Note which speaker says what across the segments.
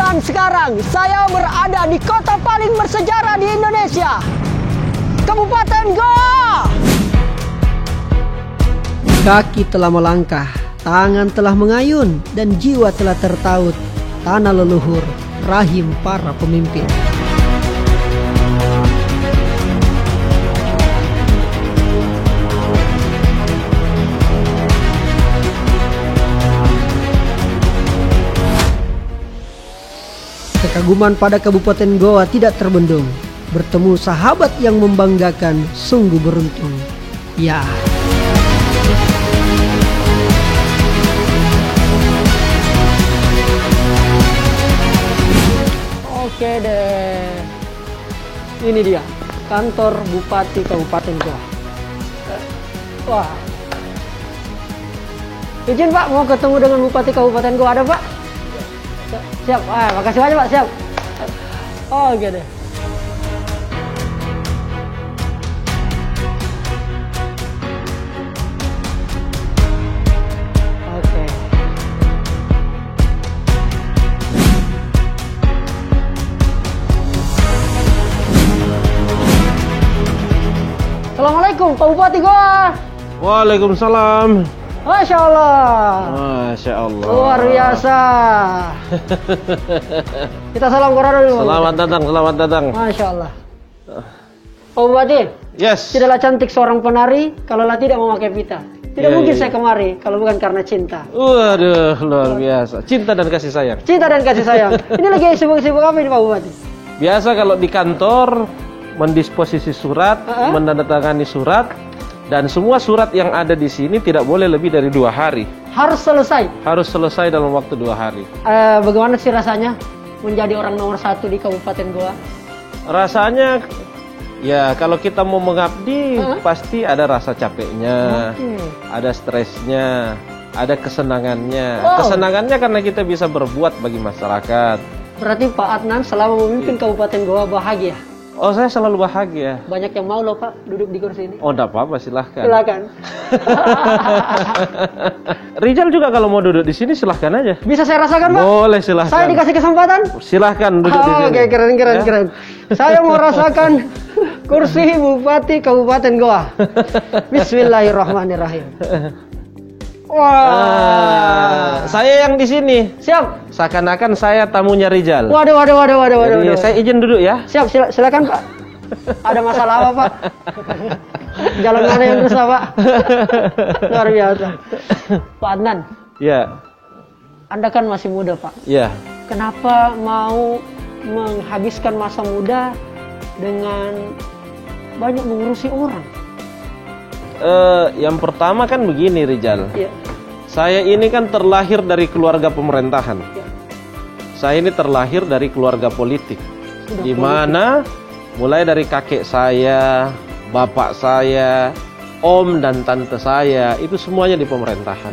Speaker 1: Dan sekarang saya berada di kota paling bersejarah di Indonesia, Kabupaten Goa. Kaki telah melangkah, tangan telah mengayun, dan jiwa telah tertaut. Tanah leluhur, rahim para pemimpin. Kekaguman pada Kabupaten Goa tidak terbendung. Bertemu sahabat yang membanggakan, sungguh beruntung. Ya. Oke deh. Ini dia, kantor Bupati Kabupaten Goa. Wah. Izin Pak, mau ketemu dengan Bupati Kabupaten Goa, ada Pak? Siap, makasih banyak Pak, siap. Oke deh. Oke. Assalamualaikum Pak Bupati Goa.
Speaker 2: Waalaikumsalam.
Speaker 1: Masya Allah.
Speaker 2: Masya Allah.
Speaker 1: Luar biasa. Kita salam corona dulu.
Speaker 2: Selamat datang.
Speaker 1: Masya Allah. Pak Bupati.
Speaker 2: Yes.
Speaker 1: Tidaklah cantik seorang penari kalau tidak memakai pita. Tidak mungkin saya kemari kalau bukan karena cinta.
Speaker 2: Waduh, luar biasa. Cinta dan kasih sayang.
Speaker 1: Cinta dan kasih sayang. Ini lagi sibuk-sibuk apa ini Pak Bupati?
Speaker 2: Biasa kalau di kantor mendisposisi surat, menandatangani surat. Dan semua surat yang ada di sini tidak boleh lebih dari 2 hari.
Speaker 1: Harus selesai?
Speaker 2: Harus selesai dalam waktu 2 hari.
Speaker 1: Bagaimana sih rasanya menjadi orang nomor 1 di Kabupaten Goa?
Speaker 2: Rasanya, ya kalau kita mau mengabdi, pasti ada rasa capeknya, ada stresnya, ada kesenangannya. Kesenangannya karena kita bisa berbuat bagi masyarakat.
Speaker 1: Berarti Pak Adnan selama memimpin Kabupaten Goa bahagia?
Speaker 2: Oh, saya selalu bahagia.
Speaker 1: Banyak yang mau loh Pak duduk di kursi ini.
Speaker 2: Oh, enggak apa-apa, silahkan.
Speaker 1: Silakan.
Speaker 2: Rizal juga kalau mau duduk di sini silahkan aja.
Speaker 1: Bisa saya rasakan Pak?
Speaker 2: Boleh, silahkan.
Speaker 1: Saya dikasih kesempatan?
Speaker 2: Silahkan duduk di sini.
Speaker 1: Oke, keren. Saya mau rasakan kursi Bupati Kabupaten Goa. Bismillahirrahmanirrahim. Wah,
Speaker 2: saya yang di sini.
Speaker 1: Siap.
Speaker 2: Seakan-akan saya tamunya Rizal.
Speaker 1: Waduh.
Speaker 2: Jadi, saya izin duduk ya.
Speaker 1: Siap, silakan Pak. Ada masalah apa Pak? Jalan mana yang rusak Pak? Luar biasa. Pak Adnan.
Speaker 2: Ya.
Speaker 1: Anda kan masih muda Pak.
Speaker 2: Ya.
Speaker 1: Kenapa mau menghabiskan masa muda dengan banyak mengurusi orang?
Speaker 2: Yang pertama kan begini Rizal.
Speaker 1: Ya.
Speaker 2: Saya ini kan terlahir dari keluarga pemerintahan.
Speaker 1: Ya.
Speaker 2: Saya ini terlahir dari keluarga politik. Di mana mulai dari kakek saya, bapak saya, om dan tante saya, itu semuanya di pemerintahan.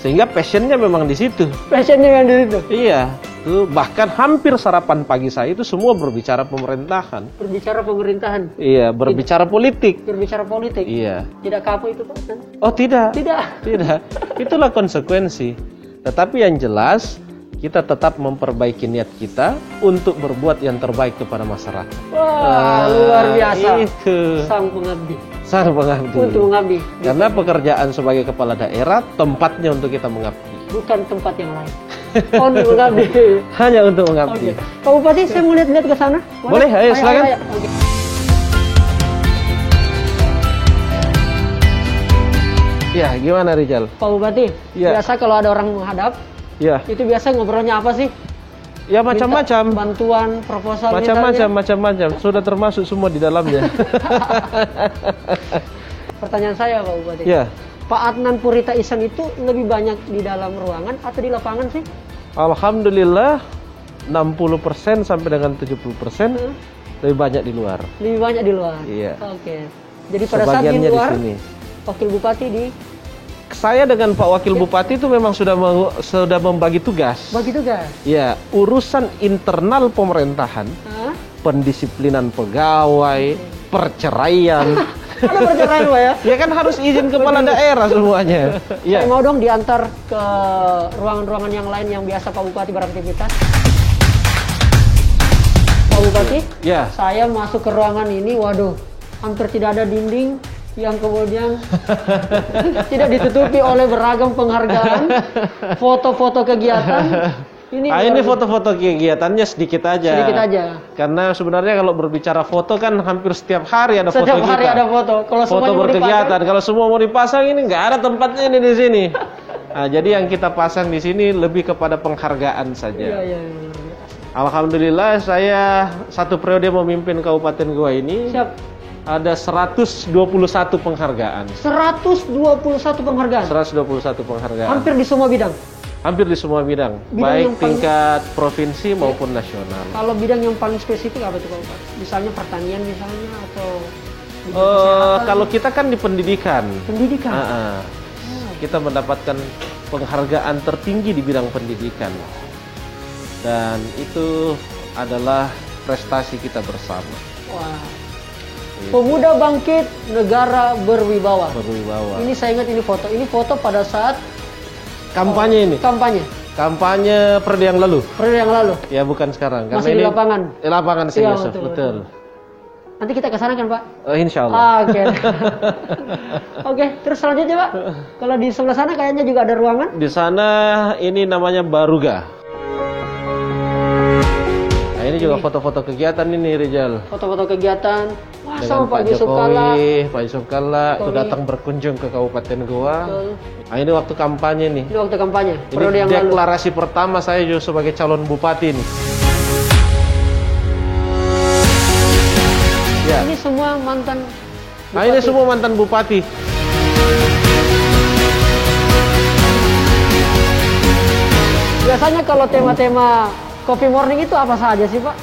Speaker 2: Sehingga passionnya memang di situ.
Speaker 1: Passionnya yang di situ?
Speaker 2: Iya. Bahkan hampir sarapan pagi saya itu semua berbicara pemerintahan.
Speaker 1: Berbicara pemerintahan?
Speaker 2: Iya, berbicara politik.
Speaker 1: Berbicara politik?
Speaker 2: Iya.
Speaker 1: Tidak kapok itu Pak?
Speaker 2: Oh tidak.
Speaker 1: Tidak?
Speaker 2: Tidak. Itulah konsekuensi. Tetapi yang jelas, kita tetap memperbaiki niat kita untuk berbuat yang terbaik kepada masyarakat.
Speaker 1: Wah, luar biasa.
Speaker 2: Itu.
Speaker 1: Sang pengabdi.
Speaker 2: Sang pengabdi.
Speaker 1: Untuk mengabdi.
Speaker 2: Karena pekerjaan sebagai kepala daerah, tempatnya untuk kita mengabdi.
Speaker 1: Bukan tempat yang lain. Untuk mengabdi.
Speaker 2: Hanya untuk mengabdi.
Speaker 1: Pak Bupati, saya mau lihat-lihat ke sana.
Speaker 2: Boleh, ayo silakan.
Speaker 1: Oke.
Speaker 2: Ya, gimana Rizal?
Speaker 1: Pak Bupati, biasa kalau ada orang menghadap, itu biasa ngobrolnya apa sih?
Speaker 2: Ya macam-macam.
Speaker 1: Bantuan, proposal,
Speaker 2: macam-macam. Sudah termasuk semua di dalamnya.
Speaker 1: Pertanyaan saya Pak Bupati.
Speaker 2: Ya.
Speaker 1: Pak Adnan Purita Ihsan itu lebih banyak di dalam ruangan atau di lapangan sih?
Speaker 2: Alhamdulillah 60% sampai dengan 70% lebih banyak di luar.
Speaker 1: Lebih banyak di luar? Iya. Oke. Jadi pada saat di luar, Wakil Bupati di...
Speaker 2: Saya dengan Pak Wakil Bupati itu memang sudah membagi tugas.
Speaker 1: Bagi tugas?
Speaker 2: Iya, urusan internal pemerintahan, pendisiplinan pegawai, perceraian.
Speaker 1: Ada perceraian Pak ya?
Speaker 2: Ya kan harus izin kepala daerah semuanya.
Speaker 1: Saya mau dong diantar ke ruangan-ruangan yang lain yang biasa Pak Bupati beraktivitas. Pak Bupati,
Speaker 2: Ya.
Speaker 1: saya masuk ke ruangan ini, waduh, hampir tidak ada dinding yang kemudian tidak ditutupi oleh beragam penghargaan, foto-foto kegiatan.
Speaker 2: Ini foto-foto kegiatannya sedikit aja.
Speaker 1: Sedikit aja.
Speaker 2: Karena sebenarnya kalau berbicara foto kan hampir setiap hari ada foto
Speaker 1: Setiap
Speaker 2: kita.
Speaker 1: hari ada foto. Kalau
Speaker 2: Foto
Speaker 1: semuanya mau
Speaker 2: berkegiatan. Kalau semua mau dipasang ini nggak ada tempatnya ini di sini. Nah, jadi yang kita pasang di sini lebih kepada penghargaan saja.
Speaker 1: Iya.
Speaker 2: Alhamdulillah saya satu periode memimpin Kabupaten Goa ini.
Speaker 1: Siap.
Speaker 2: Ada 121 penghargaan.
Speaker 1: 121 penghargaan.
Speaker 2: 121 penghargaan.
Speaker 1: Hampir di semua bidang.
Speaker 2: Hampir di semua bidang,
Speaker 1: Bidang
Speaker 2: baik
Speaker 1: yang paling-
Speaker 2: tingkat provinsi maupun nasional.
Speaker 1: Kalau bidang yang paling spesifik apa tuh Pak Bupati? Misalnya pertanian misalnya atau bidang kesehatan?
Speaker 2: Kalau kita kan di pendidikan.
Speaker 1: Pendidikan.
Speaker 2: Kita mendapatkan penghargaan tertinggi di bidang pendidikan. Dan itu adalah prestasi kita bersama.
Speaker 1: Wah. Pemuda bangkit, negara berwibawa.
Speaker 2: Berwibawa.
Speaker 1: Ini saya ingat ini foto. Ini foto pada saat
Speaker 2: Kampanye ini. Kampanye periode yang lalu.
Speaker 1: Periode yang lalu.
Speaker 2: Ya bukan sekarang. Karena
Speaker 1: Masih di
Speaker 2: ini
Speaker 1: lapangan.
Speaker 2: Di lapangan sih,
Speaker 1: Iya,
Speaker 2: Yusuf. Betul.
Speaker 1: Nanti kita ke sana kan, Pak?
Speaker 2: Insya Allah.
Speaker 1: Oke. Oke, terus selanjutnya, Pak. Kalau di sebelah sana kayaknya juga ada ruangan.
Speaker 2: Di sana ini namanya Baruga. Nah, ini juga foto-foto kegiatan ini, Rizal.
Speaker 1: Foto-foto kegiatan. Wah,
Speaker 2: Dengan
Speaker 1: sama Pak Yusuf Kalla.
Speaker 2: Pak Yusuf Kalla itu datang berkunjung ke Kabupaten Goa.
Speaker 1: Betul.
Speaker 2: Nah, ini waktu kampanye nih.
Speaker 1: Ini waktu kampanye,
Speaker 2: Ini
Speaker 1: periode yang lalu.
Speaker 2: deklarasi pertama saya juga sebagai calon bupati nih. Ya.
Speaker 1: Ini semua mantan
Speaker 2: Nah, ini semua mantan bupati.
Speaker 1: Biasanya kalau tema-tema Coffee Morning itu apa saja sih, Pak?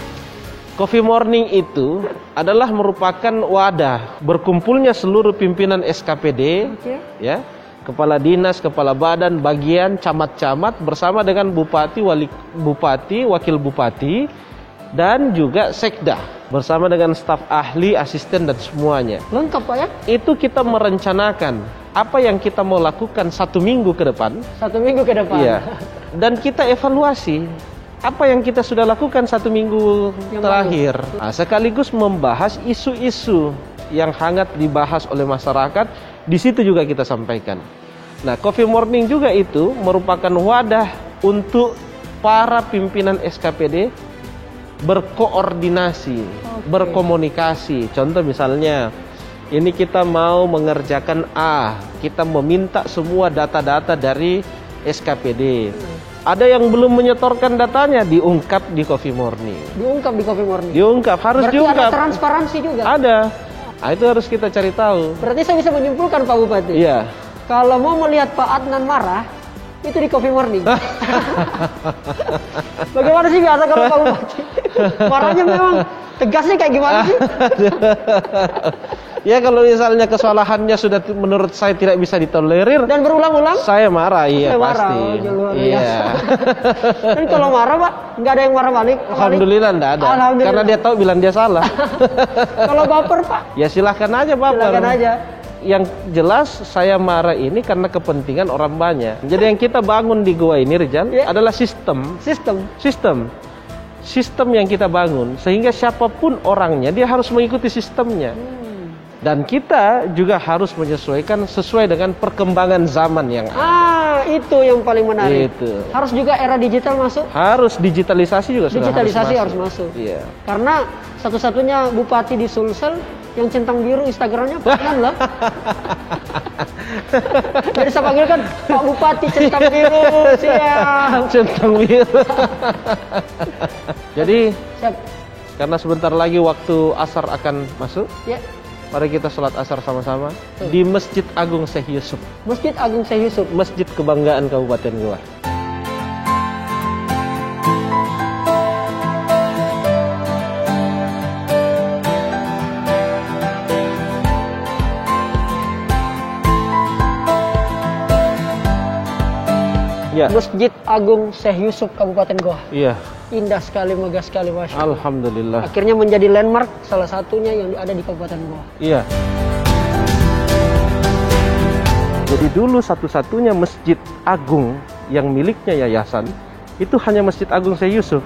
Speaker 2: Coffee Morning itu adalah merupakan wadah berkumpulnya seluruh pimpinan SKPD,
Speaker 1: Oke.
Speaker 2: ya, kepala dinas, kepala badan, bagian, camat-camat bersama dengan bupati, wali bupati, wakil bupati, dan juga sekda bersama dengan staf ahli, asisten dan semuanya.
Speaker 1: Lengkap, Pak ya?
Speaker 2: Itu kita merencanakan apa yang kita mau lakukan 1 minggu ke depan.
Speaker 1: 1 minggu ke depan.
Speaker 2: Iya. Dan kita evaluasi apa yang kita sudah lakukan 1 minggu
Speaker 1: Yang
Speaker 2: terakhir. Nah, sekaligus membahas isu-isu yang hangat dibahas oleh masyarakat. Di situ juga kita sampaikan. Nah, Coffee Morning juga itu merupakan wadah untuk para pimpinan SKPD berkoordinasi, berkomunikasi. Contoh misalnya, ini kita mau mengerjakan A, kita meminta semua data-data dari SKPD. Ada yang belum menyetorkan datanya, diungkap di Coffee Morning.
Speaker 1: Diungkap di Coffee Morning.
Speaker 2: Diungkap, harus
Speaker 1: Berarti
Speaker 2: diungkap.
Speaker 1: ada transparansi juga.
Speaker 2: Ada. Nah, itu harus kita cari tahu.
Speaker 1: Berarti saya bisa menyimpulkan, Pak Bupati.
Speaker 2: Iya.
Speaker 1: Kalau mau melihat Pak Adnan marah, itu di Coffee Morning. Bagaimana sih biasa kalau Pak Bupati? Marahnya memang tegasnya kayak gimana sih?
Speaker 2: Ya kalau misalnya kesalahannya sudah menurut saya tidak bisa ditolerir,
Speaker 1: Dan berulang-ulang?
Speaker 2: saya marah, iya
Speaker 1: Saya marah.
Speaker 2: pasti.
Speaker 1: Oh, luar
Speaker 2: Iya.
Speaker 1: biasa. Dan kalau marah, Pak, nggak ada yang marah balik?
Speaker 2: Alhamdulillah enggak ada.
Speaker 1: Alhamdulillah.
Speaker 2: Karena dia tahu bilang dia salah.
Speaker 1: Kalau baper, Pak,
Speaker 2: Ya silahkan aja baper.
Speaker 1: silakan aja.
Speaker 2: Yang jelas saya marah ini karena kepentingan orang banyak. Jadi yang kita bangun di Goa ini, Rizal,
Speaker 1: Ya.
Speaker 2: adalah sistem. Sistem yang kita bangun sehingga siapapun orangnya dia harus mengikuti sistemnya. Dan kita juga harus menyesuaikan sesuai dengan perkembangan zaman yang ada.
Speaker 1: Itu yang paling menarik.
Speaker 2: Itu.
Speaker 1: Harus juga era digital masuk.
Speaker 2: Harus digitalisasi juga sudah
Speaker 1: Digitalisasi harus masuk.
Speaker 2: Iya.
Speaker 1: Karena satu-satunya bupati di Sulsel yang centang biru Instagramnya Pak Adnan lah. Jadi saya panggil kan Pak Bupati centang biru, siap.
Speaker 2: Centang biru. Jadi
Speaker 1: Siap.
Speaker 2: karena sebentar lagi waktu asar akan masuk,
Speaker 1: Ya.
Speaker 2: mari kita sholat asar sama-sama di Masjid Agung Syekh Yusuf,
Speaker 1: Masjid Agung Syekh Yusuf.
Speaker 2: Masjid Kebanggaan Kabupaten Goa. Ya,
Speaker 1: Masjid Agung Syekh Yusuf Kabupaten Goa.
Speaker 2: iya.
Speaker 1: Indah sekali, megah sekali, Masya Allah.
Speaker 2: Alhamdulillah.
Speaker 1: Akhirnya menjadi landmark salah satunya yang ada di Kabupaten Goa.
Speaker 2: Iya. Jadi dulu satu-satunya masjid agung yang miliknya yayasan itu hanya Masjid Agung Syekh Yusuf.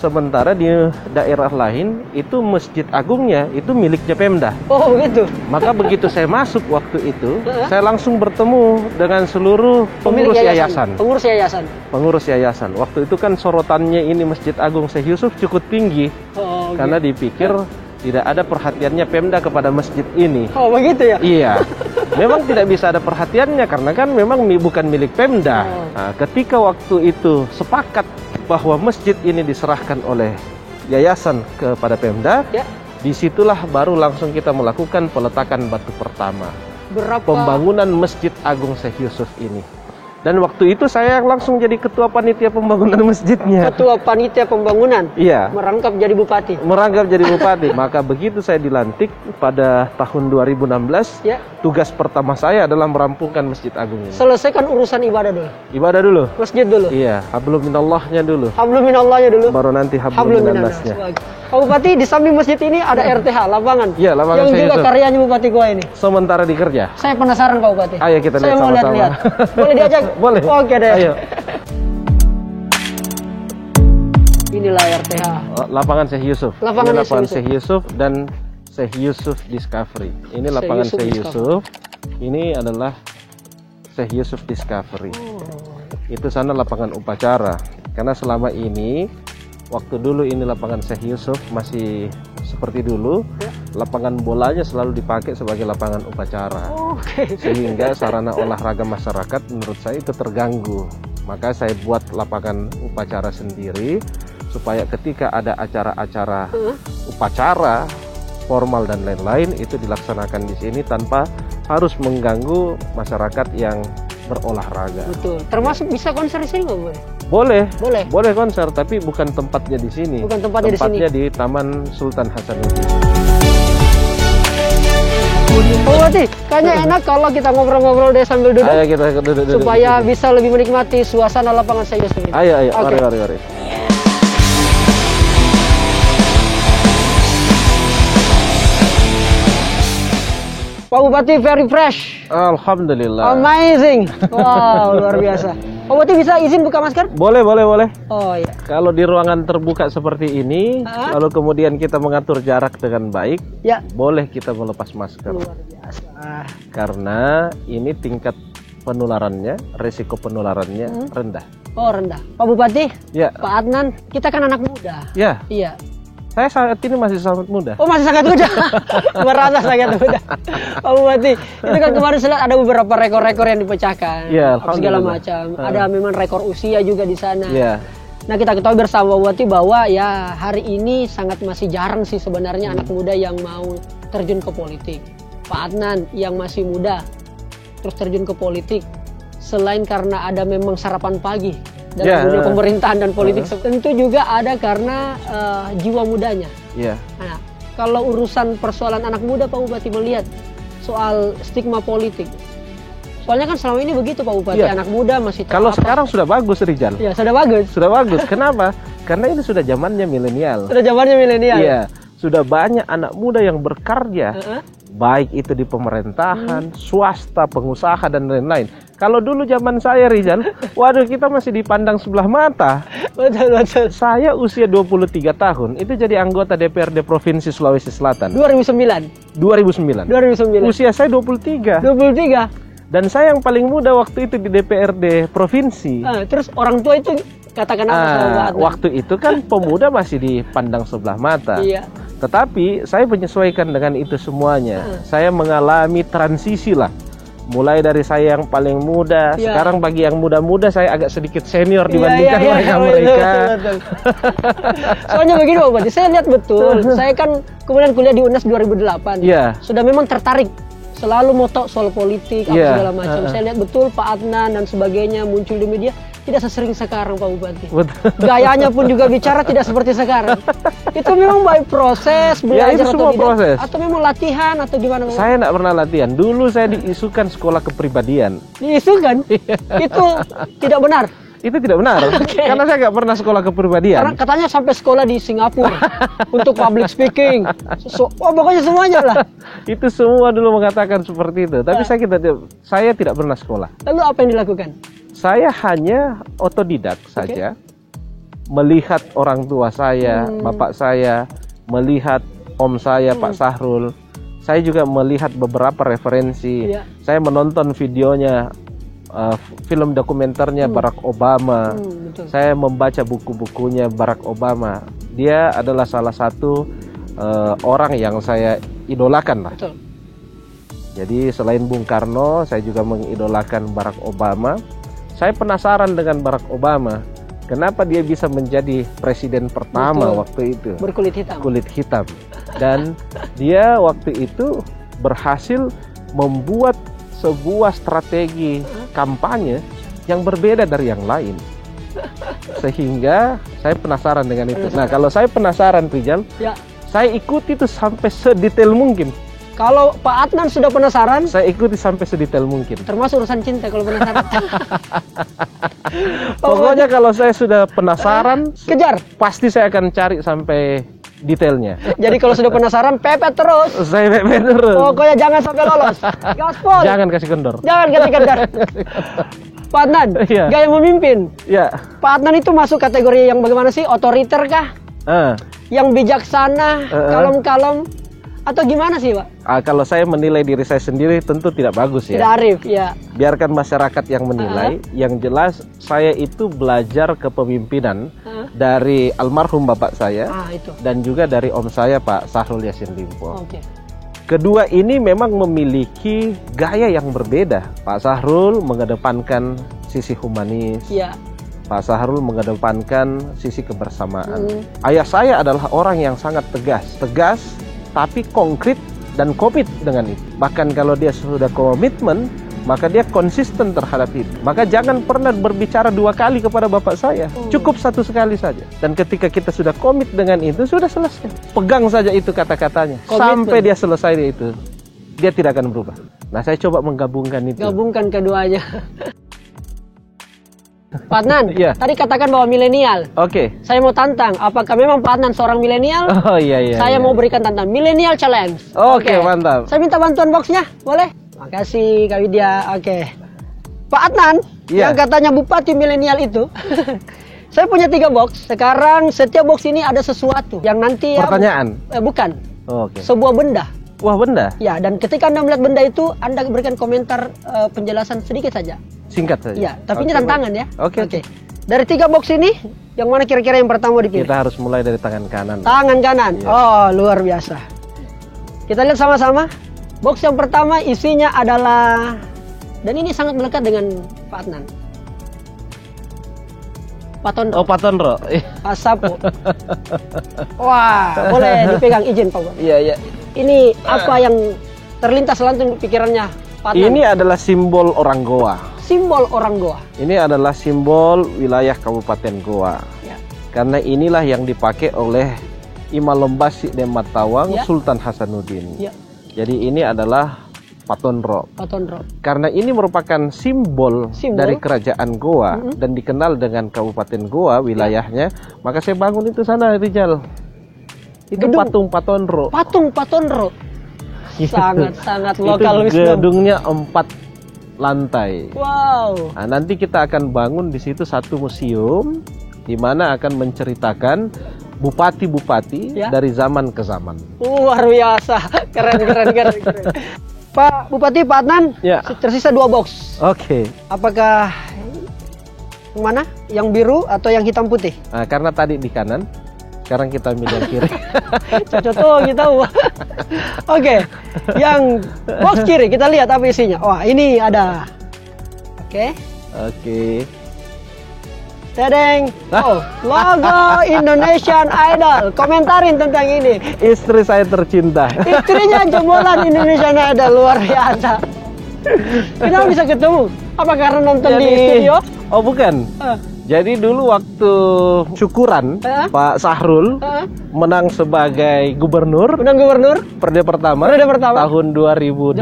Speaker 2: Sementara di daerah lain itu masjid agungnya itu miliknya Pemda.
Speaker 1: Oh begitu.
Speaker 2: Maka begitu saya masuk waktu itu, saya langsung bertemu dengan seluruh pengurus yayasan.
Speaker 1: Pengurus yayasan.
Speaker 2: Pengurus yayasan. Waktu itu kan sorotannya ini Masjid Agung Syekh Yusuf cukup tinggi.
Speaker 1: Oh,
Speaker 2: karena dipikir tidak ada perhatiannya Pemda kepada masjid ini.
Speaker 1: Oh begitu ya?
Speaker 2: Iya. Memang tidak bisa ada perhatiannya karena kan memang bukan milik Pemda. Nah, ketika waktu itu sepakat bahwa masjid ini diserahkan oleh yayasan kepada Pemda, disitulah baru langsung kita melakukan peletakan batu pertama.
Speaker 1: Berapa?
Speaker 2: Pembangunan Masjid Agung Syekh Yusuf ini. Dan waktu itu saya langsung jadi ketua panitia pembangunan masjidnya.
Speaker 1: Ketua panitia pembangunan?
Speaker 2: Iya.
Speaker 1: Merangkap jadi bupati?
Speaker 2: Merangkap jadi bupati. Maka begitu saya dilantik pada tahun 2016, tugas pertama saya adalah merampungkan Masjid Agung ini.
Speaker 1: Selesaikan urusan ibadah dulu?
Speaker 2: Ibadah dulu?
Speaker 1: Masjid dulu?
Speaker 2: Iya, hablum minallahnya dulu.
Speaker 1: Hablum minallahnya dulu?
Speaker 2: Baru nanti hablum minannasnya.
Speaker 1: Pak Bupati, di samping masjid ini ada RTH, lapangan.
Speaker 2: Iya, lapangan
Speaker 1: yang juga
Speaker 2: Yusuf.
Speaker 1: karyanya Bupati gua ini.
Speaker 2: Sementara dikerja.
Speaker 1: Saya penasaran Pak Bupati.
Speaker 2: Ayo kita lihat
Speaker 1: saya mau
Speaker 2: sama-sama.
Speaker 1: lihat-lihat. Boleh diajak?
Speaker 2: Boleh.
Speaker 1: Oke deh.
Speaker 2: Ayo.
Speaker 1: Inilah RTH.
Speaker 2: Lapangan Syekh Yusuf.
Speaker 1: Lapangan
Speaker 2: ini lapangan
Speaker 1: Syekh
Speaker 2: Syekh Yusuf dan Syekh Yusuf Discovery. Ini lapangan Syekh Yusuf. Ini adalah Syekh Yusuf Discovery. Itu sana lapangan upacara. Karena selama ini waktu dulu ini lapangan Syekh Yusuf masih seperti dulu, lapangan bolanya selalu dipakai sebagai lapangan upacara. Sehingga sarana olahraga masyarakat menurut saya itu terganggu. Maka saya buat lapangan upacara sendiri supaya ketika ada acara-acara upacara formal dan lain-lain itu dilaksanakan di sini tanpa harus mengganggu masyarakat yang berolahraga.
Speaker 1: Betul. Termasuk bisa konser di sini nggak boleh?
Speaker 2: Boleh.
Speaker 1: Boleh.
Speaker 2: Boleh konser, tapi bukan tempatnya di sini.
Speaker 1: Bukan tempatnya di sini.
Speaker 2: Di Taman Sultan Hasanuddin.
Speaker 1: Oh berarti kayaknya enak kalau kita ngobrol-ngobrol deh sambil duduk.
Speaker 2: Ayo kita duduk.
Speaker 1: Supaya bisa lebih menikmati suasana lapangan Syekh Yusuf ini.
Speaker 2: Ayo,
Speaker 1: Okay.
Speaker 2: mari.
Speaker 1: Pak Bupati very fresh.
Speaker 2: Alhamdulillah.
Speaker 1: Amazing. Wow, luar biasa. Pak Bupati bisa izin buka masker?
Speaker 2: Boleh.
Speaker 1: Oh iya.
Speaker 2: Kalau di ruangan terbuka seperti ini, lalu kemudian kita mengatur jarak dengan baik, boleh kita melepas masker.
Speaker 1: Luar biasa.
Speaker 2: Karena ini tingkat penularannya, resiko penularannya rendah.
Speaker 1: Oh rendah. Pak Bupati,
Speaker 2: Ya.
Speaker 1: Pak Adnan, kita kan anak muda.
Speaker 2: Ya.
Speaker 1: Iya.
Speaker 2: Saya saat ini masih sangat muda.
Speaker 1: Oh masih sangat muda. Merasa sangat muda. Pak Bupati, itu kan kemarin saya lihat ada beberapa rekor-rekor yang dipecahkan.
Speaker 2: Ya,
Speaker 1: segala
Speaker 2: alhamdulillah.
Speaker 1: macam. Ada memang rekor usia juga di sana.
Speaker 2: Ya.
Speaker 1: Nah kita ketahui bersama Pak Bupati bahwa ya hari ini sangat masih jarang sih sebenarnya anak muda yang mau terjun ke politik. Pak Adnan yang masih muda terus terjun ke politik selain karena ada memang sarapan pagi dalam dunia pemerintahan dan politik, tentu juga ada karena jiwa mudanya.
Speaker 2: Iya.
Speaker 1: Nah, kalau urusan persoalan anak muda Pak Bupati melihat soal stigma politik. Soalnya kan selama ini begitu Pak Bupati, anak muda masih
Speaker 2: Kalau sekarang sudah bagus Rijal.
Speaker 1: Ya, sudah bagus.
Speaker 2: Sudah bagus. Kenapa? Karena ini sudah zamannya milenial.
Speaker 1: Sudah zamannya milenial.
Speaker 2: Iya. Sudah banyak anak muda yang berkarya. Baik itu di pemerintahan, swasta, pengusaha dan lain-lain. Kalau dulu zaman saya Rizal, waduh kita masih dipandang sebelah mata.
Speaker 1: Betul.
Speaker 2: Saya usia 23 tahun, itu jadi anggota DPRD Provinsi Sulawesi Selatan.
Speaker 1: 2009.
Speaker 2: Usia saya 23. Dan saya yang paling muda waktu itu di DPRD Provinsi.
Speaker 1: Terus orang tua itu katakan apa?
Speaker 2: Waktu itu kan pemuda masih dipandang sebelah mata.
Speaker 1: Iya.
Speaker 2: Tetapi saya menyesuaikan dengan itu semuanya. Saya mengalami transisi lah. Mulai dari saya yang paling muda, sekarang bagi yang muda-muda saya agak sedikit senior dibandingkan mereka.
Speaker 1: Betul. Soalnya begini Pak Bupati, saya lihat betul. Saya kan kemudian kuliah di UNAS 2008. Sudah memang tertarik selalu moto soal politik segala macam. Saya lihat betul Pak Adnan dan sebagainya muncul di media tidak sesering sekarang Pak Bupati. Gayanya pun juga bicara tidak seperti sekarang. Itu memang by proses belajar
Speaker 2: itu semua proses.
Speaker 1: Atau memang latihan atau gimana?
Speaker 2: Saya tidak pernah latihan. Dulu saya diisukan sekolah kepribadian.
Speaker 1: Diisukan? Itu tidak benar.
Speaker 2: Itu tidak benar. Karena saya nggak pernah sekolah kepribadian.
Speaker 1: Karena katanya sampai sekolah di Singapura untuk public speaking. Pokoknya semuanya lah.
Speaker 2: Itu semua dulu mengatakan seperti itu. Tapi saya tidak pernah sekolah.
Speaker 1: Lalu apa yang dilakukan?
Speaker 2: Saya hanya otodidak saja. melihat orang tua saya, bapak saya, melihat om saya, Pak Sahrul. Saya juga melihat beberapa referensi. Saya menonton videonya, film dokumenternya Barack Obama. Saya membaca buku-bukunya Barack Obama. Dia adalah salah satu orang yang saya idolakan lah.
Speaker 1: Betul.
Speaker 2: Jadi selain Bung Karno, saya juga mengidolakan Barack Obama. Saya penasaran dengan Barack Obama. Kenapa dia bisa menjadi presiden pertama waktu itu?
Speaker 1: Berkulit hitam.
Speaker 2: Kulit hitam. Dan dia waktu itu berhasil membuat sebuah strategi kampanye yang berbeda dari yang lain. Sehingga saya penasaran dengan itu. Nah, kalau saya penasaran, Rijal, saya ikuti itu sampai sedetail mungkin.
Speaker 1: Kalau Pak Adnan sudah penasaran,
Speaker 2: saya ikuti sampai sedetail mungkin.
Speaker 1: Termasuk urusan cinta kalau penasaran.
Speaker 2: Pokoknya kalau saya sudah penasaran,
Speaker 1: kejar.
Speaker 2: Pasti saya akan cari sampai detailnya.
Speaker 1: Jadi kalau sudah penasaran, pepet terus.
Speaker 2: Saya pepet terus.
Speaker 1: Pokoknya jangan sampai lolos. Gaspol.
Speaker 2: Jangan kasih kendor.
Speaker 1: Jangan kasih kendor. Pak Adnan, gaya memimpin. Pak Adnan itu masuk kategori yang bagaimana sih? Otoriter kah? Yang bijaksana, kalem-kalem, atau gimana sih, Pak?
Speaker 2: Kalau saya menilai diri saya sendiri tentu tidak bagus ya.
Speaker 1: Tidak arif, ya.
Speaker 2: Biarkan masyarakat yang menilai. Yang jelas saya itu belajar kepemimpinan dari almarhum bapak saya dan juga dari om saya Pak Sahrul Yassin Limpo. Kedua ini memang memiliki gaya yang berbeda. Pak Sahrul mengedepankan sisi humanis. Pak Sahrul mengedepankan sisi kebersamaan. Ayah saya adalah orang yang sangat tegas, tapi konkret dan komit dengan itu. Bahkan kalau dia sudah komitmen, maka dia konsisten terhadap itu. Maka jangan pernah berbicara dua kali kepada bapak saya. Cukup satu sekali saja. Dan ketika kita sudah komit dengan itu, sudah selesai. Pegang saja itu kata-katanya. Sampai dia selesai itu. Dia tidak akan berubah. Nah, saya coba menggabungkan itu.
Speaker 1: Gabungkan keduanya. Pak Adnan, tadi katakan bahwa milenial. Saya mau tantang, apakah memang Pak Adnan seorang milenial? Saya mau berikan tantangan, milenial challenge.
Speaker 2: Mantap.
Speaker 1: Saya minta bantuan boxnya, boleh? Makasih Kak Widya. Pak Adnan, yang katanya bupati milenial itu, saya punya 3 box. Sekarang setiap box ini ada sesuatu yang nanti
Speaker 2: pertanyaan?
Speaker 1: Bukan. Sebuah benda.
Speaker 2: Wah, benda?
Speaker 1: Ya, dan ketika Anda melihat benda itu, Anda berikan komentar penjelasan sedikit saja.
Speaker 2: Singkat saja?
Speaker 1: Ya, tapi ini tantangan ya.
Speaker 2: Oke.
Speaker 1: Dari 3 box ini, yang mana kira-kira yang pertama dipilih?
Speaker 2: Kita harus mulai dari tangan kanan.
Speaker 1: Tangan kanan? Oh, luar biasa. Kita lihat sama-sama. Box yang pertama isinya adalah, dan ini sangat melekat dengan Pak Adnan. Patonro.
Speaker 2: Oh, Patonro.
Speaker 1: Sapu. Wah, boleh dipegang, izin Pak.
Speaker 2: Iya.
Speaker 1: Ini apa yang terlintas langsung di pikirannya Pak Adnan?
Speaker 2: Ini adalah simbol orang Goa.
Speaker 1: Simbol orang Goa.
Speaker 2: Ini adalah simbol wilayah Kabupaten Goa. Karena inilah yang dipakai oleh Imam Lembasi dan Matawang Sultan Hasanuddin. Jadi ini adalah Patonro. Karena ini merupakan simbol dari kerajaan Goa dan dikenal dengan Kabupaten Goa wilayahnya, maka saya bangun itu sana, Rijal. Itu patung Patonro.
Speaker 1: Patung Patonro. Sangat lokal.
Speaker 2: Itu gedungnya 4 lantai.
Speaker 1: Wow.
Speaker 2: Nah, nanti kita akan bangun di situ satu museum di mana akan menceritakan bupati-bupati dari zaman ke zaman. Luar
Speaker 1: biasa. Keren. Pak Bupati, Pak Adnan, tersisa 2 box. Apakah yang mana? Yang biru atau yang hitam putih?
Speaker 2: Nah, karena tadi di kanan, sekarang kita milih yang kiri.
Speaker 1: Cocok tuh kita. Yang box kiri kita lihat apa isinya. Wah, ini ada. Tadeng. Logo Indonesian Idol. Komentarin tentang ini.
Speaker 2: Istri saya tercinta.
Speaker 1: Istrinya jebolan Indonesian Idol, luar biasa. Kenapa bisa ketemu? Apa karena nonton di studio?
Speaker 2: Oh, bukan. Jadi dulu waktu syukuran Pak Sahrul menang sebagai gubernur. Periode pertama. Tahun 2008.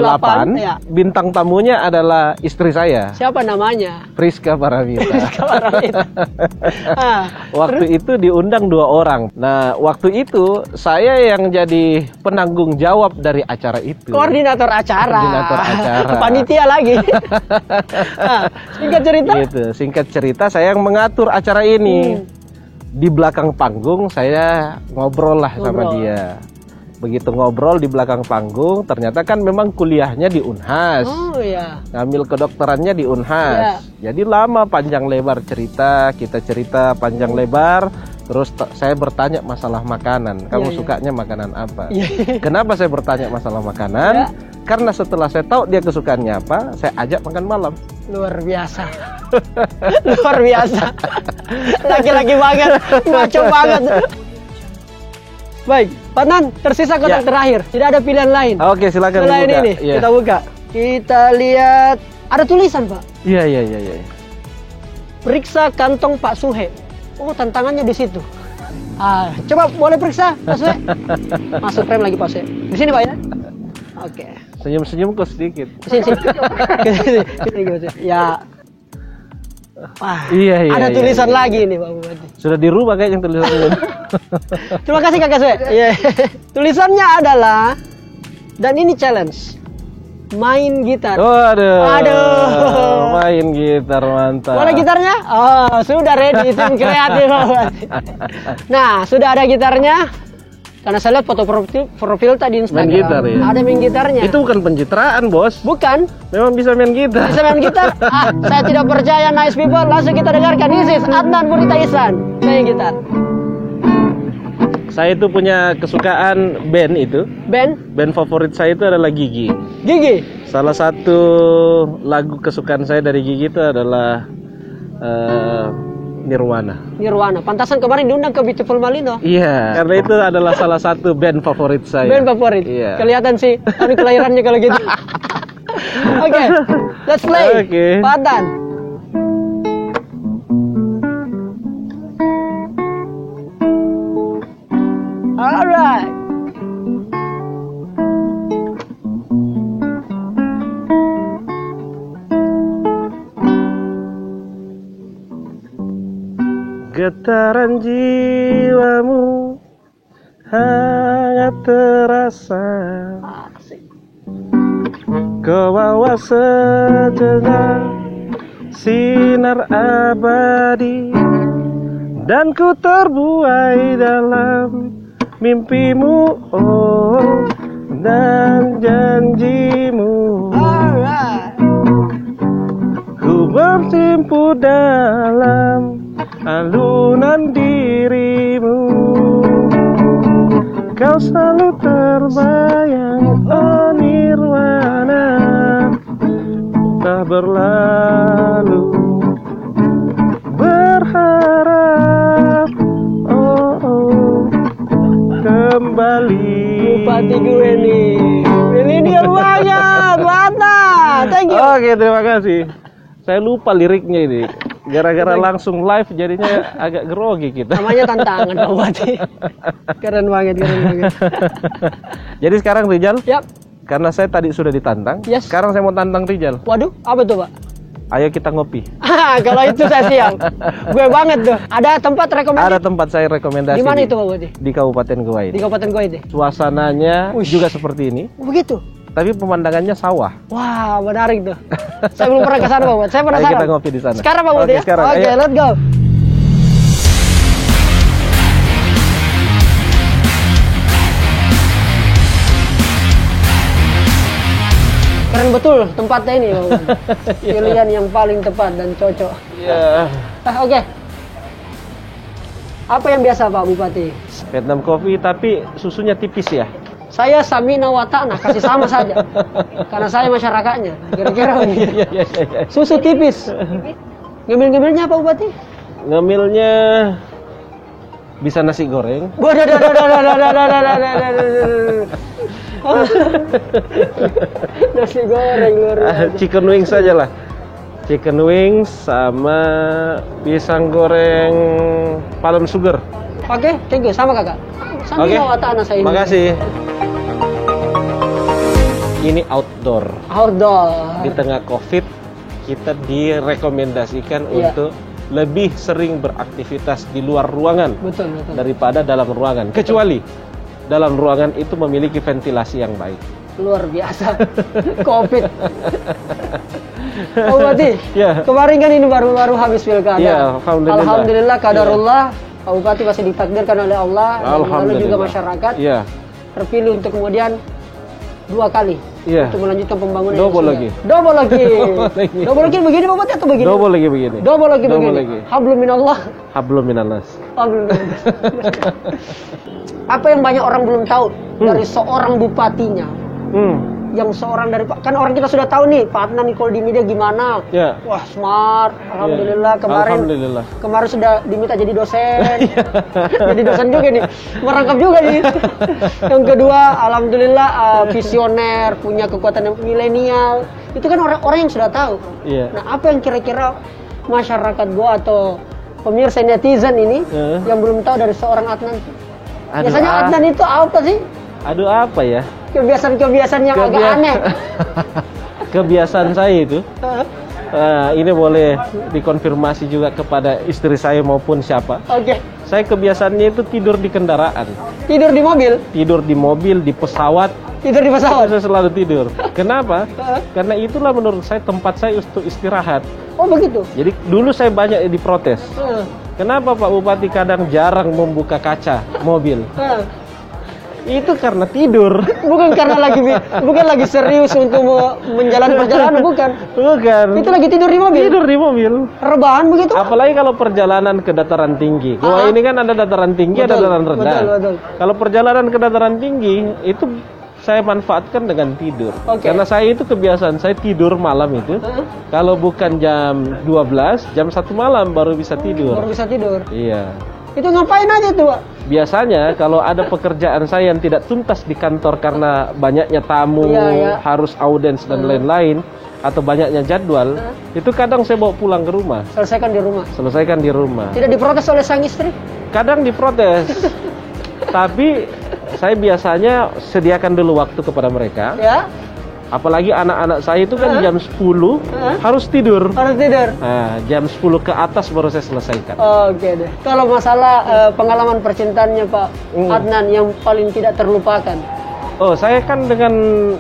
Speaker 2: Bintang tamunya adalah istri saya.
Speaker 1: Siapa namanya?
Speaker 2: Priska Paramita. Waktu itu diundang 2 orang. Nah, waktu itu saya yang jadi penanggung jawab dari acara itu.
Speaker 1: Koordinator acara. Panitia lagi.
Speaker 2: Singkat cerita saya yang mengatur acara ini. Di belakang panggung saya ngobrol lah sama dia. Begitu ngobrol di belakang panggung, ternyata kan memang kuliahnya di Unhas.
Speaker 1: Oh iya.
Speaker 2: Ngambil kedokterannya di Unhas. Jadi lama panjang lebar cerita, kita cerita panjang lebar. Terus saya bertanya masalah makanan. Kamu sukanya makanan apa? Kenapa saya bertanya masalah makanan? Karena setelah saya tahu dia kesukaannya apa, saya ajak makan malam.
Speaker 1: Luar biasa. Luar biasa. Laki-laki banget, maco banget. Baik, Pak Nan, tersisa kotak terakhir. Tidak ada pilihan lain.
Speaker 2: Oke, silakan.
Speaker 1: Selain ini, kita buka. Kita lihat, ada tulisan, Pak.
Speaker 2: Iya.
Speaker 1: Periksa kantong Pak Suhe. Oh, tantangannya di situ. Coba boleh periksa, Pak Suhe. Masuk frame lagi, Pak Suhe. Di sini, Pak ya. Oke.
Speaker 2: Senyum-senyum kok sedikit.
Speaker 1: Sini. Ya. Wah, ada tulisan lagi nih Pak Bupati.
Speaker 2: Sudah dirubah kayaknya tulisannya.
Speaker 1: Terima kasih Kakak Sue. Tulisannya adalah, dan ini challenge, main gitar.
Speaker 2: Aduh. Main gitar, mantap.
Speaker 1: Boleh gitarnya? Oh, sudah ready, tim kreatif Pak Bupati. Nah, sudah ada gitarnya. Karena saya lihat foto profil tadi Instagram.
Speaker 2: Main gitar ya?
Speaker 1: Ada main gitarnya.
Speaker 2: Itu bukan pencitraan, Bos.
Speaker 1: Bukan.
Speaker 2: Memang bisa main gitar.
Speaker 1: Bisa main gitar? Saya tidak percaya, nice people. Langsung kita dengarkan. This is Adnan Murita Ihsan. Main gitar.
Speaker 2: Saya itu punya kesukaan band itu. Band favorit saya itu adalah Gigi.
Speaker 1: Gigi?
Speaker 2: Salah satu lagu kesukaan saya dari Gigi itu adalah Nirwana.
Speaker 1: Pantasan kemarin diundang ke Beautiful Malino.
Speaker 2: Iya, karena itu adalah salah satu band favorit saya.
Speaker 1: Band favorit? Iya. Kelihatan sih, tapi kelahirannya kalau gitu. Oke, let's play. Pak Adnan. Alright.
Speaker 2: Getaran jiwamu hangat terasa. Kau bawa sejenak sinar abadi, dan ku terbuai dalam mimpimu, oh, dan janjimu. Ku bersimpu dalam alunan dirimu, kau selalu terbayang, oh nirwana, tak berlalu, berharap, oh, kembali.
Speaker 1: Bupati gue nih, milenial banget, mantap, thank you.
Speaker 2: Oke, terima kasih. Saya lupa liriknya ini. Gara-gara langsung live jadinya agak grogi kita.
Speaker 1: Namanya tantangan Pak Bupati. Keren banget.
Speaker 2: Jadi sekarang Rijal,
Speaker 1: karena
Speaker 2: saya tadi sudah ditantang, sekarang saya mau tantang Rijal.
Speaker 1: Waduh, apa tuh Pak?
Speaker 2: Ayo kita ngopi.
Speaker 1: Kalau itu saya siap. Gue banget tuh. Ada tempat rekomendasi?
Speaker 2: Ada tempat saya rekomendasi.
Speaker 1: Di mana itu Pak Bupati?
Speaker 2: Di Kabupaten Goa ini.
Speaker 1: Di Kabupaten Goa ini.
Speaker 2: Suasananya juga seperti ini.
Speaker 1: Begitu.
Speaker 2: Tapi pemandangannya sawah.
Speaker 1: Wah, menarik tuh. Saya belum pernah ke sana, Pak Bupati. Saya penasaran.
Speaker 2: Ayo kita ngopi di sana.
Speaker 1: Sekarang Pak Bupati ya? Oke, let's go. Keren betul tempatnya ini, Pak Bupati. Pilihan yang paling tepat dan cocok.
Speaker 2: Iya.
Speaker 1: Oke. Apa yang biasa Pak Bupati?
Speaker 2: Vietnam coffee tapi susunya tipis ya?
Speaker 1: Saya Samina Watana, kasih sama saja. Karena saya masyarakatnya. Kira-kira begitu. Susu tipis. Ngemil-ngemilnya apa Bupati?
Speaker 2: Ngemilnya bisa nasi goreng.
Speaker 1: Nasi goreng luar biasa.
Speaker 2: Chicken wings saja lah. Chicken wings sama pisang goreng palm sugar.
Speaker 1: Oke, thank you. Sama kakak. Samina Watana saya ini.
Speaker 2: Makasih. Ini outdoor.
Speaker 1: Outdoor.
Speaker 2: Di tengah COVID, kita direkomendasikan untuk lebih sering beraktivitas di luar ruangan.
Speaker 1: Betul.
Speaker 2: Daripada dalam ruangan. Kecuali dalam ruangan itu memiliki ventilasi yang baik.
Speaker 1: Luar biasa. COVID. Oh berarti kemarin kan ini baru habis pilkada.
Speaker 2: Alhamdulillah.
Speaker 1: Alhamdulillah kadarullah Pak Bupati masih ditakdirkan oleh Allah dan lalu juga masyarakat terpilih untuk kemudian 2 kali untuk melanjutkan pembangunan.
Speaker 2: Double lagi
Speaker 1: begini Pak Bupati atau begini?
Speaker 2: Double lagi begini.
Speaker 1: Hablum minallah.
Speaker 2: Hablum minallah.
Speaker 1: Apa yang banyak orang belum tahu dari seorang bupatinya? Yang seorang dari kan orang kita sudah tahu nih Pak Adnan Nicole di media gimana? Wah smart, alhamdulillah. Kemarin sudah diminta jadi dosen, jadi dosen juga nih, merangkap juga nih. Yang kedua, alhamdulillah visioner, punya kekuatan milenial. Itu kan orang-orang yang sudah tahu. Nah, apa yang kira-kira masyarakat gua atau pemirsa netizen ini yang belum tahu dari seorang Adnan? Biasanya Adnan itu apa sih?
Speaker 2: Aduh, apa ya?
Speaker 1: Kebiasaan yang agak aneh.
Speaker 2: Kebiasaan saya itu, ini boleh dikonfirmasi juga kepada istri saya maupun siapa. Saya kebiasaannya itu tidur di kendaraan.
Speaker 1: Tidur di mobil?
Speaker 2: Tidur di mobil, di pesawat.
Speaker 1: Tidur di pesawat?
Speaker 2: Saya selalu tidur. Kenapa? Karena itulah menurut saya tempat saya untuk istirahat.
Speaker 1: Oh begitu?
Speaker 2: Jadi dulu saya banyak diprotes. Kenapa Pak Bupati kadang jarang membuka kaca mobil? Itu karena tidur. Bukan lagi serius untuk menjalani perjalanan, bukan. Itu lagi tidur di mobil. Rebahan begitu. Apalagi kalau perjalanan ke dataran tinggi. Gua ini kan ada dataran tinggi, ada dataran rendah. Betul. Kalau perjalanan ke dataran tinggi itu saya manfaatkan dengan tidur. Karena saya itu kebiasaan saya tidur malam itu. Kalau bukan jam 12, jam 1 malam baru bisa tidur. Iya. Itu ngapain aja tuh, Pak? Biasanya kalau ada pekerjaan saya yang tidak tuntas di kantor karena banyaknya tamu, harus audiens dan lain-lain, atau banyaknya jadwal, itu kadang saya bawa pulang ke rumah. Selesaikan di rumah. Tidak diprotes oleh sang istri? Kadang diprotes. Tapi saya biasanya sediakan dulu waktu kepada mereka. Apalagi anak-anak saya itu kan jam 10 harus tidur. Nah, jam 10 ke atas baru saya selesaikan. Oke deh. Kalau masalah pengalaman percintaannya Pak Adnan yang paling tidak terlupakan. Oh, saya kan dengan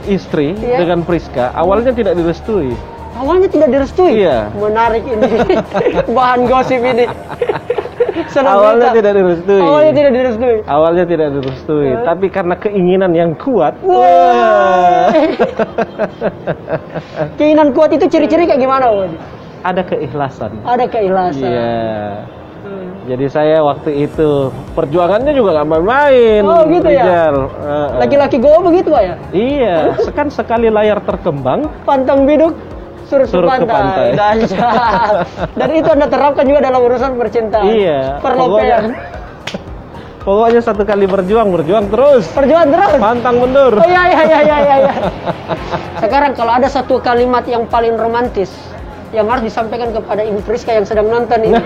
Speaker 2: istri, dengan Priska, awalnya tidak direstui. Iya. Menarik ini. Bahan gosip ini. Awalnya tidak direstui. Tapi karena keinginan yang kuat. Keinginan kuat itu ciri-ciri kayak gimana, Wadi? Ada keikhlasan. Iya. Jadi saya waktu itu perjuangannya juga gak main-main. Oh gitu ya? Laki-laki gue begitu Pak ya? Iya. Sekali layar terkembang, pantang biduk surut ke pantai. Dan itu Anda terapkan juga dalam urusan percintaan. Iya. Perlopean. Pokoknya satu kali berjuang terus. Pantang mundur. Oh iya. Sekarang kalau ada satu kalimat yang paling romantis yang harus disampaikan kepada Ibu Priska yang sedang nonton ini,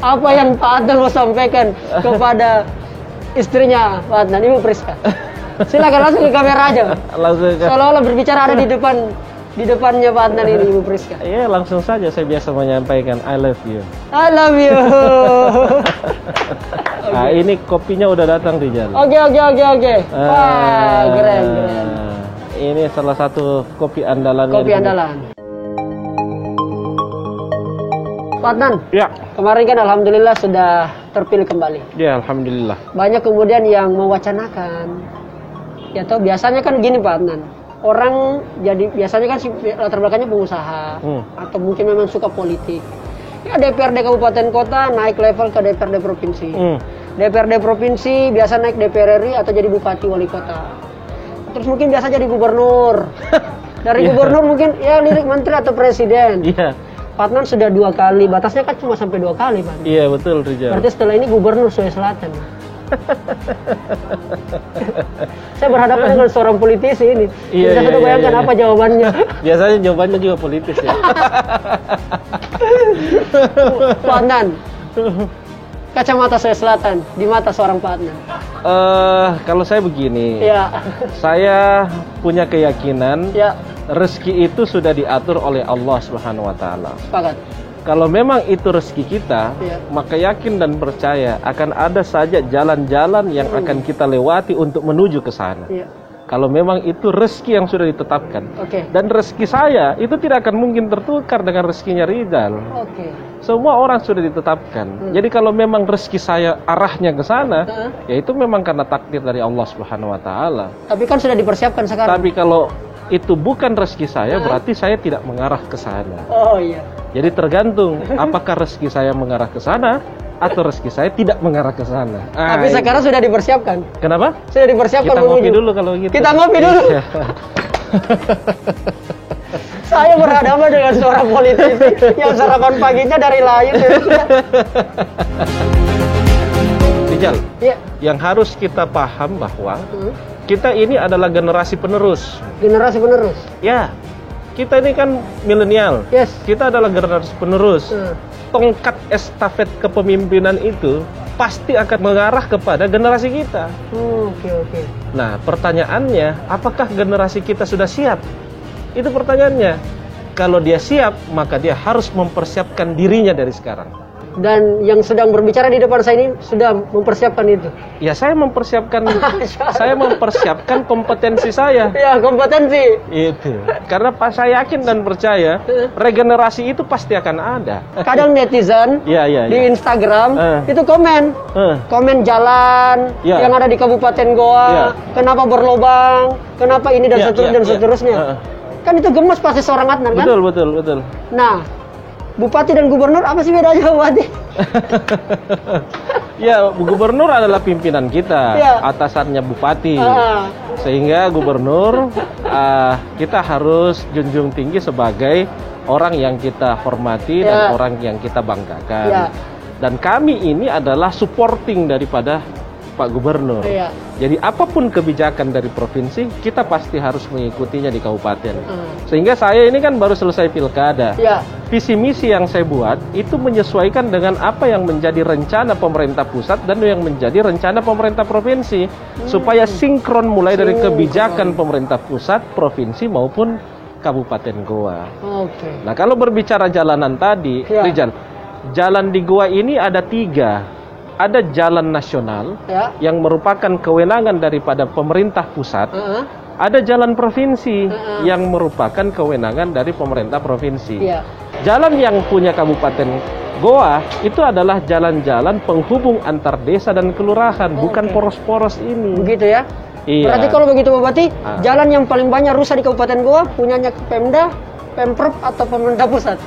Speaker 2: apa yang Pak Adnan mau sampaikan kepada istrinya Pak Adnan, Ibu Priska? Silakan langsung ke kamera aja. Seolah-olah berbicara ada di depannya Pak Adnan ini, Ibu Priska. Iya, langsung saja saya biasa menyampaikan I love you. Nah, ini kopinya udah datang di jalan. Oke. Wah, keren. Ini salah satu kopi andalannya. Pak Adnan, kemarin kan alhamdulillah sudah terpilih kembali. Ya, alhamdulillah. Banyak kemudian yang mewacanakan. Ya toh biasanya kan gini Pak Adnan. Orang jadi biasanya kan latar belakangnya pengusaha atau mungkin memang suka politik. Ya DPRD kabupaten kota naik level ke DPRD provinsi. DPRD provinsi biasa naik DPR RI atau jadi bupati wali kota. Terus mungkin biasa jadi gubernur. Dari gubernur mungkin ya lirik menteri atau presiden. Pak Adnan sudah 2 kali, batasnya kan cuma sampai 2 kali Pak. Iya betul Rijal. Berarti setelah ini gubernur Sulawesi Selatan. Saya berhadapan dengan seorang politisi ini. Bisa sudah bayangkan apa jawabannya. Biasanya jawabannya juga politis ya. Pak Adnan, kacamata Sulawesi Selatan di mata seorang Pak Adnan. Kalau saya begini, saya punya keyakinan rezeki itu sudah diatur oleh Allah Subhanahu Wa Taala. Sepakat. Kalau memang itu rezeki kita, maka yakin dan percaya akan ada saja jalan-jalan yang akan kita lewati untuk menuju ke sana. Kalau memang itu rezeki yang sudah ditetapkan. Dan rezeki saya itu tidak akan mungkin tertukar dengan rezekinya Rizal. Semua orang sudah ditetapkan. Jadi kalau memang rezeki saya arahnya ke sana, ya itu memang karena takdir dari Allah Subhanahu wa taala.
Speaker 1: Tapi kan sudah dipersiapkan sekarang.
Speaker 2: Tapi kalau itu bukan rezeki saya, berarti saya tidak mengarah ke sana. Jadi tergantung apakah rezeki saya mengarah ke sana atau rezeki saya tidak mengarah ke sana.
Speaker 1: Tapi sekarang sudah dipersiapkan.
Speaker 2: Kenapa?
Speaker 1: Sudah dipersiapkan.
Speaker 2: Kita ngopi dulu kalau gitu.
Speaker 1: Kita ngopi dulu. Saya berhadapan dengan seorang politisi yang sarapan paginya dari lain.
Speaker 2: Rijal, yang harus kita paham bahwa kita ini adalah generasi penerus.
Speaker 1: Generasi penerus?
Speaker 2: Ya, kita ini kan milenial. Kita adalah generasi penerus. Tongkat estafet kepemimpinan itu pasti akan mengarah kepada generasi kita. Nah, pertanyaannya, apakah generasi kita sudah siap? Itu pertanyaannya. Kalau dia siap, maka dia harus mempersiapkan dirinya dari sekarang.
Speaker 1: Dan yang sedang berbicara di depan saya ini sudah mempersiapkan itu.
Speaker 2: Ya, saya mempersiapkan kompetensi saya.
Speaker 1: Ya, kompetensi.
Speaker 2: Itu. Karena saya yakin dan percaya regenerasi itu pasti akan ada.
Speaker 1: Kadang netizen di Instagram itu komen jalan yang ada di Kabupaten Goa, kenapa berlobang, kenapa ini dan seterusnya. Kan itu gemes pasti seorang Adnan kan?
Speaker 2: Betul.
Speaker 1: Nah, Bupati dan Gubernur apa sih bedanya, Bupati?
Speaker 2: Ya, Gubernur adalah pimpinan kita, atasannya Bupati. Sehingga Gubernur kita harus junjung tinggi sebagai orang yang kita hormati dan orang yang kita banggakan. Dan kami ini adalah supporting daripada Pak Gubernur. Jadi apapun kebijakan dari provinsi, kita pasti harus mengikutinya di kabupaten. Sehingga saya ini kan baru selesai pilkada. Visi misi yang saya buat itu menyesuaikan dengan apa yang menjadi rencana pemerintah pusat dan yang menjadi rencana pemerintah provinsi. Supaya sinkron mulai dari kebijakan pemerintah pusat, provinsi maupun Kabupaten Goa. Nah, kalau berbicara jalanan tadi, Rizal, jalan di Goa ini ada 3. Ada jalan nasional yang merupakan kewenangan daripada pemerintah pusat. Ada jalan provinsi yang merupakan kewenangan dari pemerintah provinsi. Jalan yang punya Kabupaten Goa itu adalah jalan-jalan penghubung antar desa dan kelurahan, bukan poros-poros ini.
Speaker 1: Begitu ya? Berarti kalau begitu Bupati, jalan yang paling banyak rusak di Kabupaten Goa punyanya Pemda, Pemprov atau pemerintah pusat?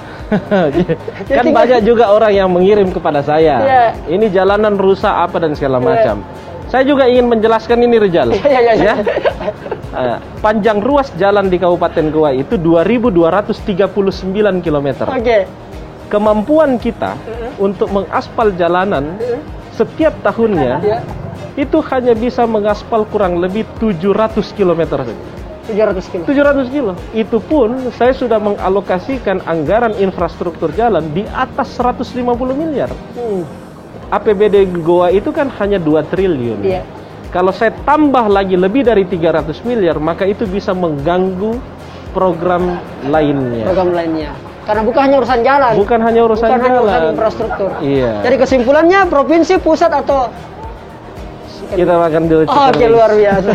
Speaker 2: Kan banyak juga orang yang mengirim kepada saya. Ini jalanan rusak apa dan segala macam. Saya juga ingin menjelaskan ini, Rizal. Panjang ruas jalan di Kabupaten Goa itu 2.239 km. Kemampuan kita untuk mengaspal jalanan setiap tahunnya itu hanya bisa mengaspal kurang lebih 700 km saja. 700 kilo. Itu pun saya sudah mengalokasikan anggaran infrastruktur jalan di atas 150 miliar. APBD Goa itu kan hanya 2 triliun. Kalau saya tambah lagi lebih dari 300 miliar, maka itu bisa mengganggu program lainnya. Karena bukan hanya urusan jalan. Bukan hanya urusan
Speaker 1: infrastruktur. Jadi kesimpulannya provinsi, pusat atau
Speaker 2: kita makan dulu.
Speaker 1: Oke, luar biasa.